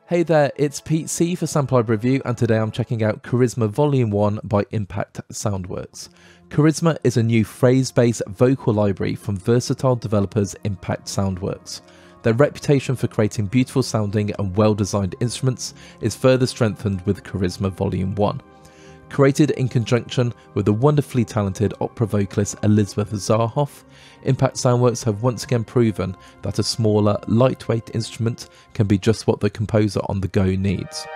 Hey there, it's Pete C for Sample Library Review, and today I'm checking out Charisma Volume 1 by Impact Soundworks. Charisma is a new phrase-based vocal library from versatile developers Impact Soundworks. Their reputation for creating beautiful sounding and well-designed instruments is further strengthened with Charisma Volume 1. Created in conjunction with the wonderfully talented opera vocalist Elizabeth Zarhoff, Impact Soundworks have once again proven that a smaller, lightweight instrument can be just what the composer on the go needs.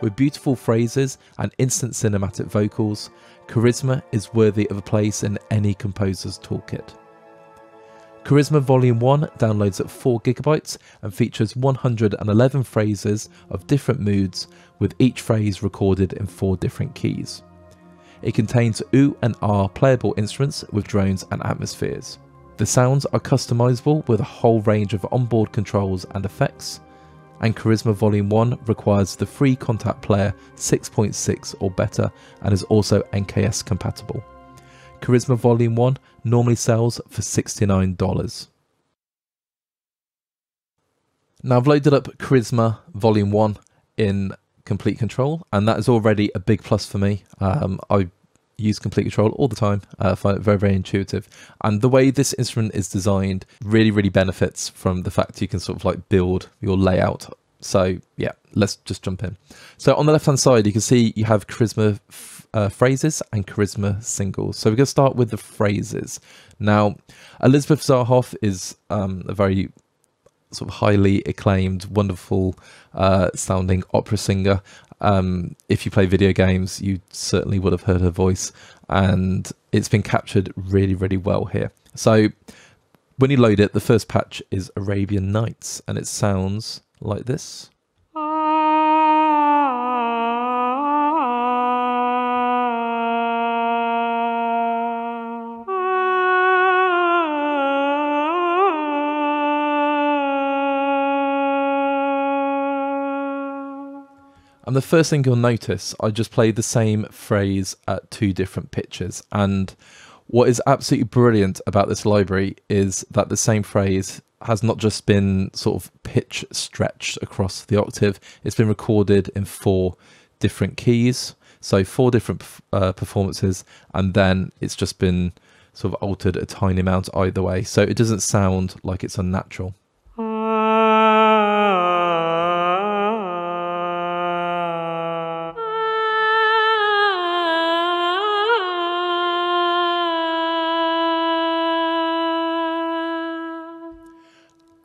With beautiful phrases and instant cinematic vocals, Charisma is worthy of a place in any composer's toolkit. Charisma Volume 1 downloads at 4GB and features 111 phrases of different moods, with each phrase recorded in 4 different keys. It contains ooh and ah playable instruments with drones and atmospheres. The sounds are customizable with a whole range of onboard controls and effects, and Charisma Volume 1 requires the free Contact Player 6.6 or better and is also NKS compatible. Charisma Volume 1 normally sells for $69. Now I've loaded up Charisma Volume 1 in Complete Control, and that is already a big plus for me. I use Complete Control all the time. I find it very, very intuitive, and the way this instrument is designed really benefits from the fact you can sort of like build your layout. So yeah, let's just jump in. So on the left hand side you can see you have Charisma phrases and Charisma singles. So we're going to start with the phrases. Now Elizabeth Zarhoff is a very sort of highly acclaimed, wonderful sounding opera singer. If you play video games, you certainly would have heard her voice, and it's been captured really well here. So when you load it, the first patch is Arabian Nights, and it sounds like this. And the first thing you'll notice, I just played the same phrase at 2 different pitches. And what is absolutely brilliant about this library is that the same phrase has not just been sort of pitch stretched across the octave, it's been recorded in 4 different keys. So 4 different performances, and then it's just been sort of altered a tiny amount either way. So it doesn't sound like it's unnatural.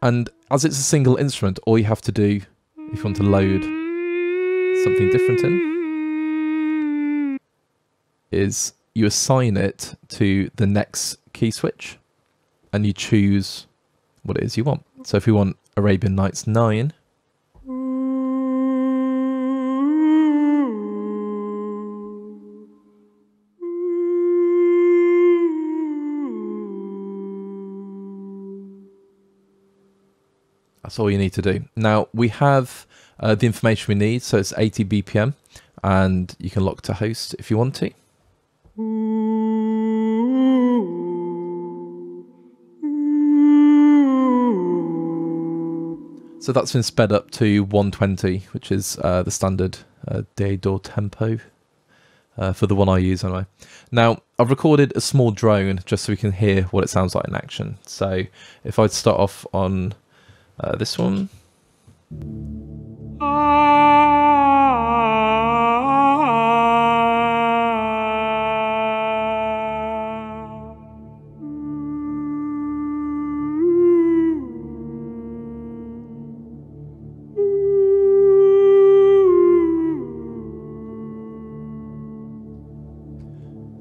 And as it's a single instrument, all you have to do, if you want to load something different in, is you assign it to the next key switch and you choose what it is you want. So if we want Arabian Nights 9, that's all you need to do. Now we have the information we need, so it's 80 BPM, and you can lock to host if you want to. So that's been sped up to 120, which is the standard D-Dur tempo for the one I use anyway. Now I've recorded a small drone just so we can hear what it sounds like in action. So if I start off on this one.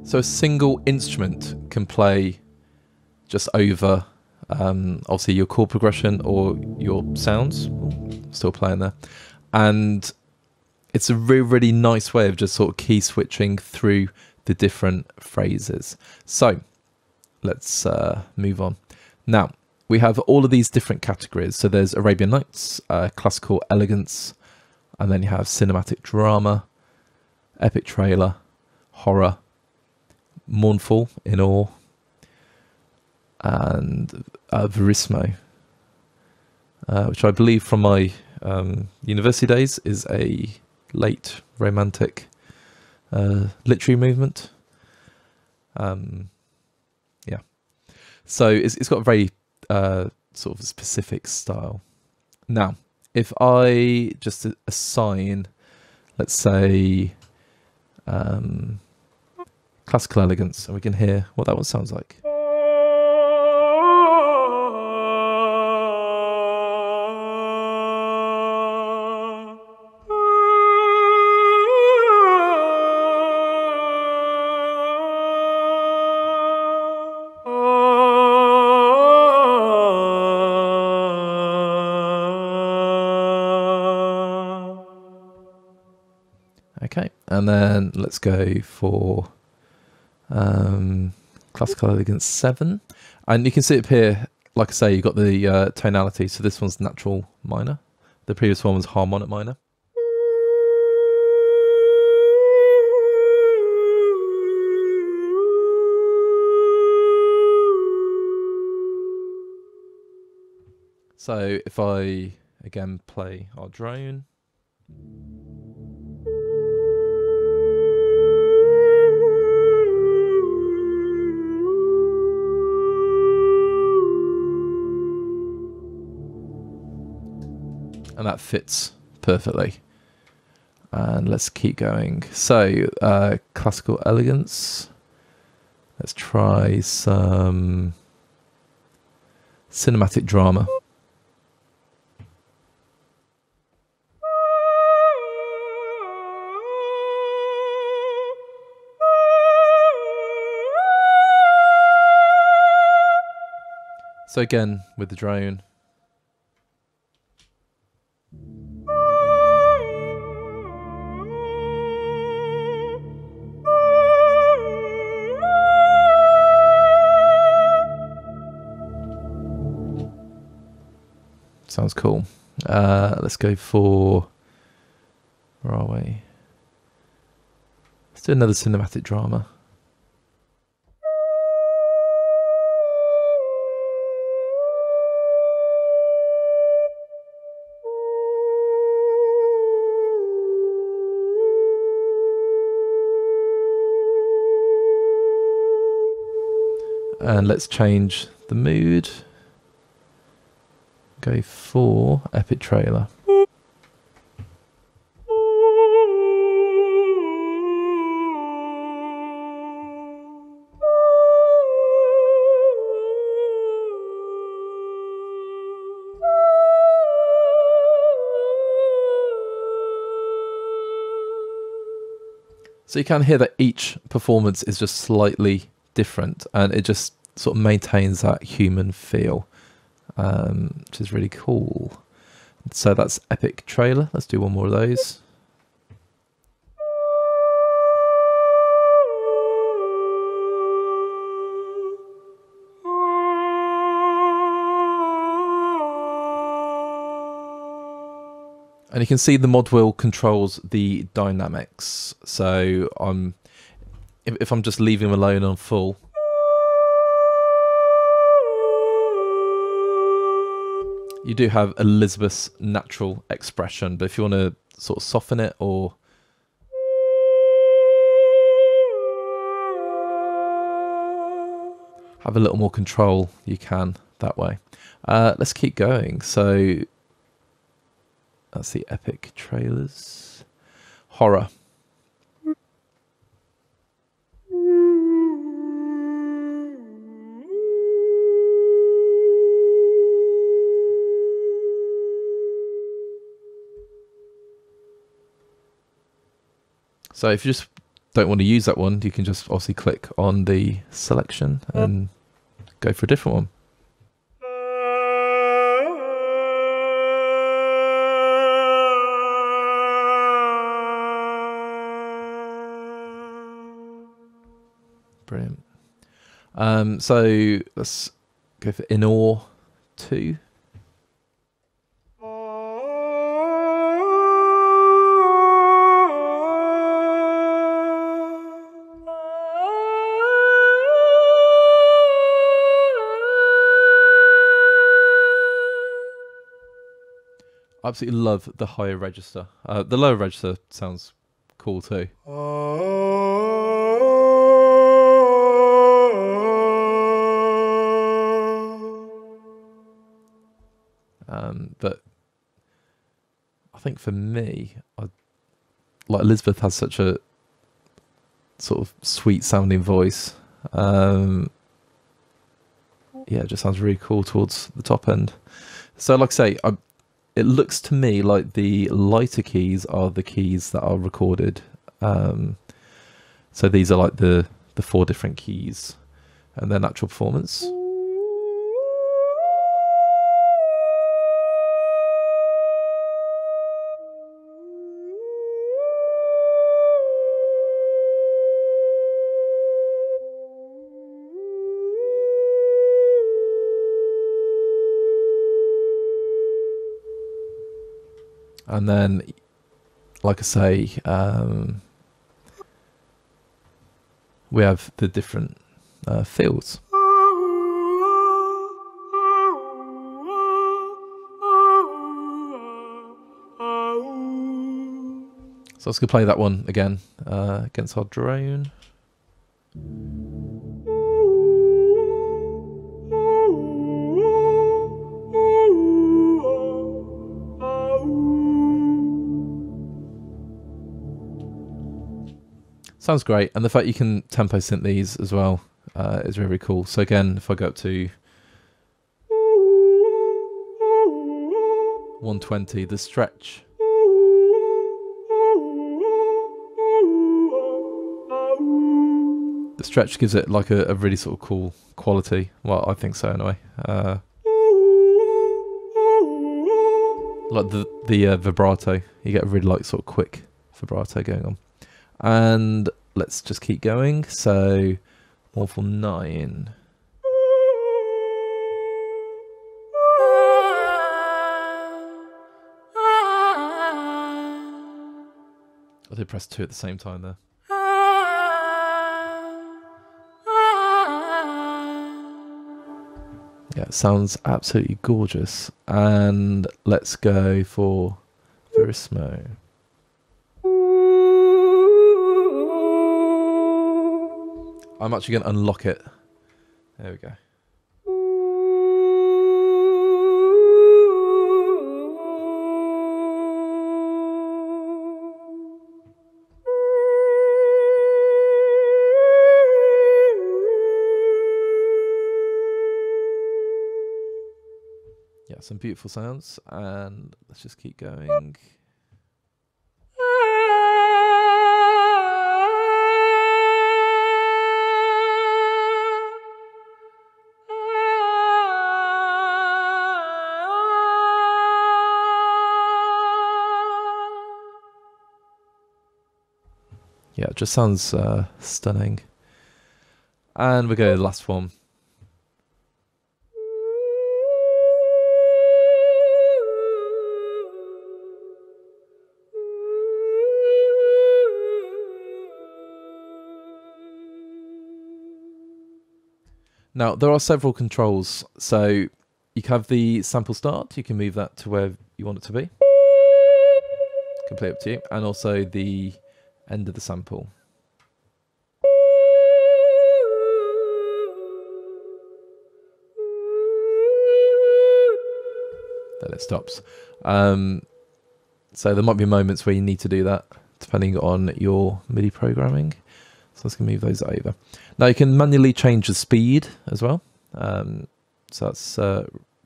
So a single instrument can play just over obviously your chord progression or your sounds. Still playing there, and it's a really nice way of just sort of key switching through the different phrases. So let's move on. Now we have all of these different categories. So there's Arabian Nights, classical elegance, and then you have cinematic drama, epic trailer, horror, mournful, in awe, and verismo, which I believe from my university days is a late romantic literary movement. Yeah, so it's got a very sort of specific style. Now, if I just assign, let's say, classical elegance, and we can hear what that one sounds like. Okay, and then let's go for classical elegance 7, and you can see up here, like I say, you've got the tonality. So this one's natural minor, the previous one was harmonic minor. So if I again play our drone, and that fits perfectly. And let's keep going. So classical elegance, let's try some cinematic drama. So again with the drone. Sounds cool. Let's go for, where are we? Let's do another cinematic drama. And let's change the mood. Go for epic trailer. So you can hear that each performance is just slightly different, and it just sort of maintains that human feel, which is really cool. So that's epic trailer. Let's do one more of those. And you can see the mod wheel controls the dynamics. So if I'm just leaving them alone on full, you do have Elizabeth's natural expression, but if you want to sort of soften it or have a little more control, you can that way. Let's keep going. So that's the epic trailers. Horror. So if you just don't want to use that one, you can just obviously click on the selection and go for a different one. Brilliant. So let's go for In Awe 2. absolutely love the higher register. The lower register sounds cool too. But I think for me, like Elizabeth has such a sort of sweet sounding voice. Yeah, it just sounds really cool towards the top end. So like I say, it looks to me like the lighter keys are the keys that are recorded. So these are like the 4 different keys and their natural performance. And then, like I say, we have the different fields. So let's go play that one again against our drone. Sounds great, and the fact you can tempo synth these as well is really, really cool. So again, if I go up to 120, the stretch. The stretch gives it like a really sort of cool quality. Well, I think so anyway. Like the vibrato, you get a really like sort of quick vibrato going on. And let's just keep going. So 149. I did press 2 at the same time there. Yeah, it sounds absolutely gorgeous. And let's go for Verismo. I'm actually going to unlock it. There we go. Yeah, some beautiful sounds, and let's just keep going. Yeah, it just sounds stunning. And we go to the last one. Now, there are several controls. So you can have the sample start. You can move that to where you want it to be. Completely up to you. And also the end of the sample. Then it stops. So there might be moments where you need to do that, depending on your MIDI programming. So let's move those over. Now you can manually change the speed as well. So that's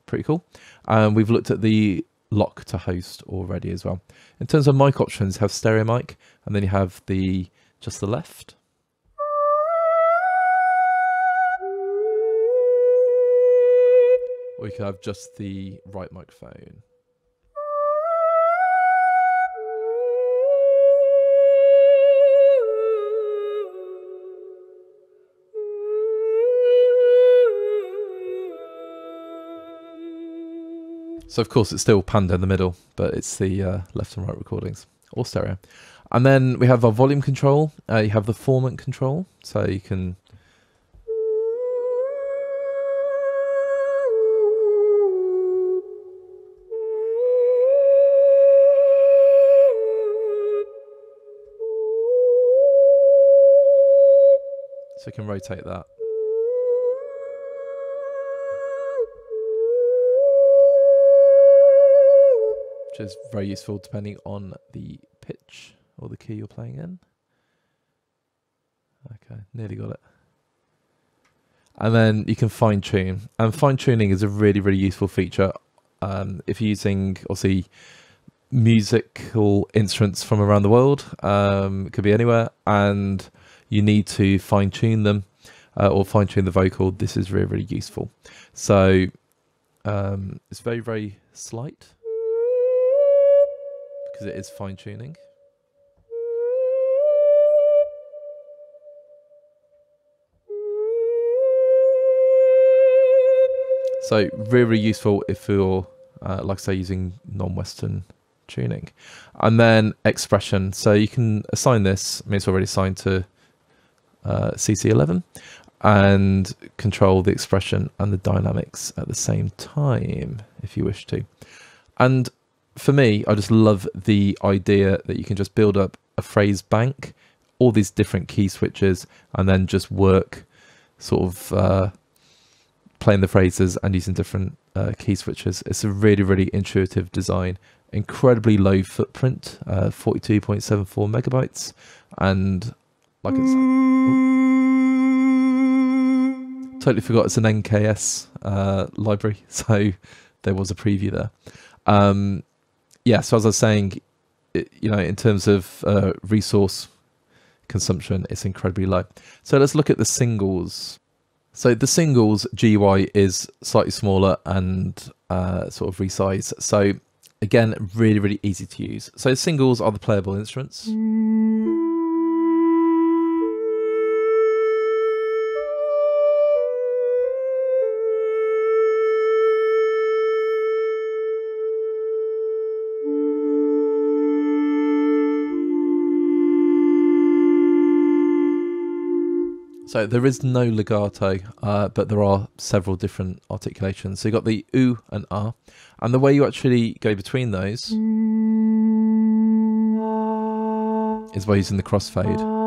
pretty cool. And we've looked at the lock to host already as well. In terms of mic options, you have stereo mic, and then you have just the left. Or you can have just the right microphone. So of course it's still panda in the middle, but it's the left and right recordings, all stereo. And then we have our volume control. You have the formant control, so you can So you can rotate that. Which is very useful depending on the pitch or the key you're playing in. Okay, nearly got it. And then you can fine tune. And fine tuning is a really, really useful feature. If you're using, obviously, musical instruments from around the world, it could be anywhere, and you need to fine tune them or fine tune the vocal. This is really, really useful. So it's very, very slight because it is fine tuning. So really, really useful if you're, like I say, using non-Western tuning. And then expression. So you can assign this. I mean, it's already assigned to CC11, and control the expression and the dynamics at the same time if you wish to. And for me, I just love the idea that you can just build up a phrase bank, all these different key switches, and then just work sort of playing the phrases and using different key switches. It's a really, really intuitive design, incredibly low footprint, 42.74 megabytes, and like it's totally forgot it's an NKS library, so there was a preview there. Yeah, so as I was saying, you know, in terms of resource consumption, it's incredibly low. So let's look at the singles. So the singles GUI is slightly smaller and sort of resize. So again, really, really easy to use. So singles are the playable instruments. So there is no legato, but there are several different articulations. So you've got the oo and ah, and the way you actually go between those is by using the crossfade.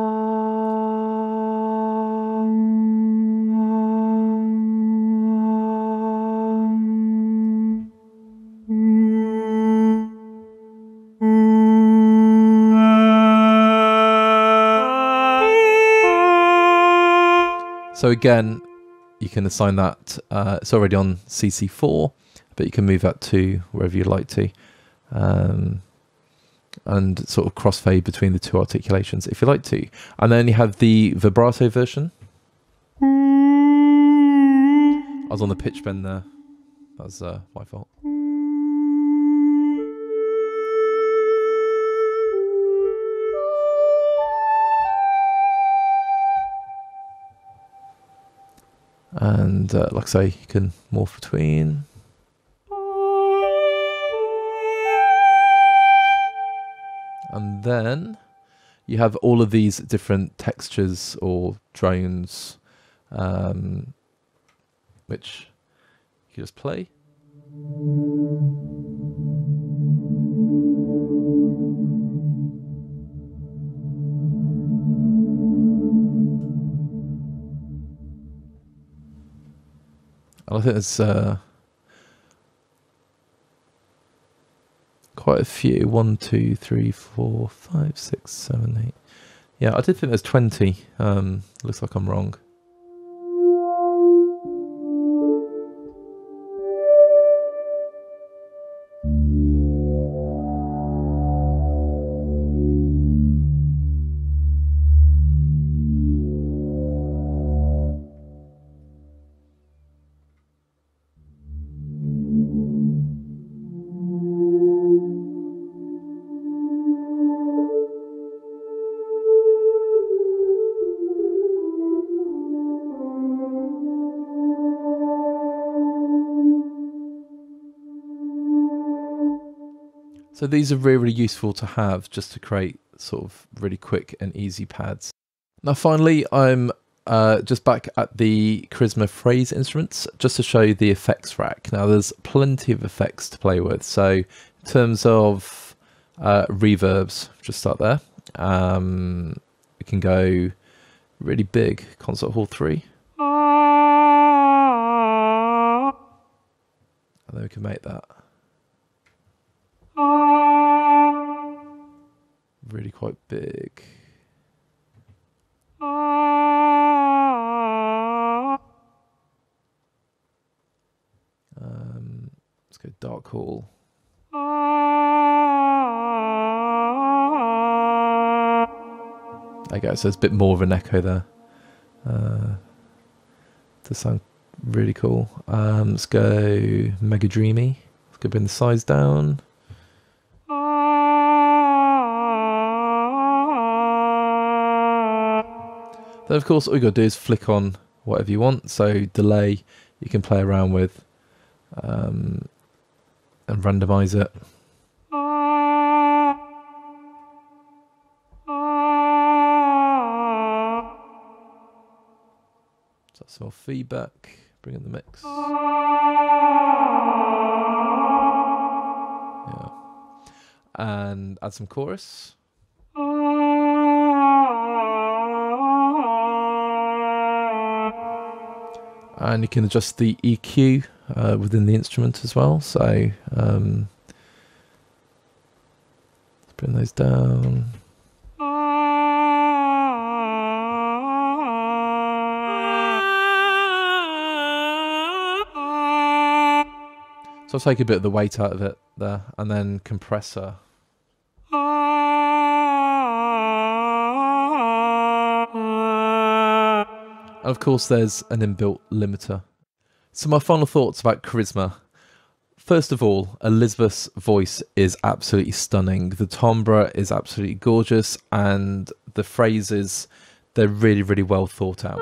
So again, you can assign that, it's already on CC4, but you can move that to wherever you'd like to, and sort of crossfade between the two articulations if you like to. And then you have the vibrato version. I was on the pitch bend there, that was my fault. And like I say, you can morph between. And then you have all of these different textures or drones, which you just play. I think there's quite a few. 1, 2, 3, 4, 5, 6, 7, 8. Yeah, I did think there's 20. Looks like I'm wrong. So these are really, really useful to have just to create sort of really quick and easy pads. Now finally, I'm just back at the Charisma phrase instruments just to show you the effects rack. Now there's plenty of effects to play with. So in terms of reverbs, just start there. We can go really big concert hall 3. And then we can make that really quite big. Let's go dark hall. There you go, so there's a bit more of an echo there. Does sound really cool. Let's go mega dreamy. Let's go bring the size down. Then of course all you got to do is flick on whatever you want. So delay you can play around with and randomize it. So that's some more feedback, bring in the mix. Yeah. And add some chorus. And you can adjust the EQ within the instrument as well. So let's bring those down. So I'll take a bit of the weight out of it there, and then compressor. And of course there's an inbuilt limiter. So my final thoughts about Charisma. First of all, Elizabeth's voice is absolutely stunning. The timbre is absolutely gorgeous, and the phrases, they're really, really well thought out.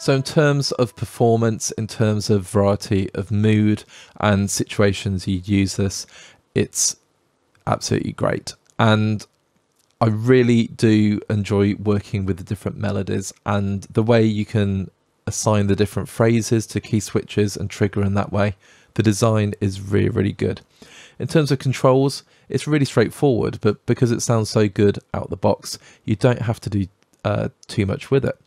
So in terms of performance, in terms of variety of mood and situations you'd use this, it's absolutely great. And I really do enjoy working with the different melodies, and the way you can assign the different phrases to key switches and trigger in that way. The design is really, really good. In terms of controls, it's really straightforward, but because it sounds so good out the box, you don't have to do too much with it.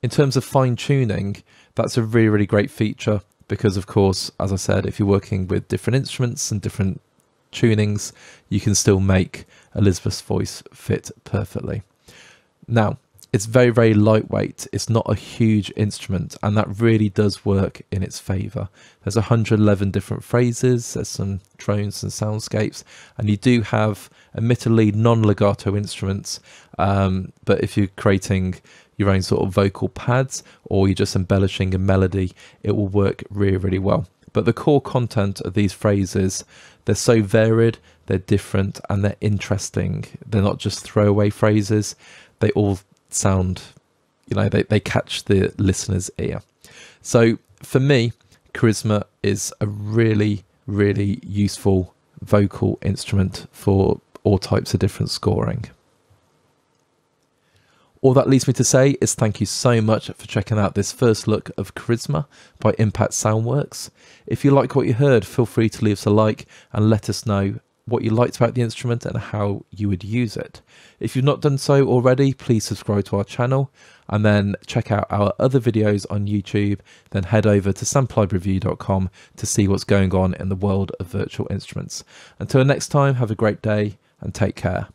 In terms of fine tuning, that's a really, really great feature because, of course, as I said, if you're working with different instruments and different tunings, you can still make Elizabeth's voice fit perfectly. Now, it's very, very lightweight. It's not a huge instrument, and that really does work in its favour. There's 111 different phrases, there's some drones and soundscapes, and you do have admittedly non-legato instruments, but if you're creating your own sort of vocal pads or you're just embellishing a melody, it will work really, really well. But the core content of these phrases, they're so varied, they're different, and they're interesting. They're not just throwaway phrases. They all sound, you know, they catch the listener's ear. So for me, Charisma is a really, really useful vocal instrument for all types of different scoring. All that leaves me to say is thank you so much for checking out this first look of Charisma by Impact Soundworks. If you like what you heard, feel free to leave us a like and let us know what you liked about the instrument and how you would use it. If you've not done so already, please subscribe to our channel and then check out our other videos on YouTube. Then head over to samplibreview.com to see what's going on in the world of virtual instruments. Until next time, have a great day and take care.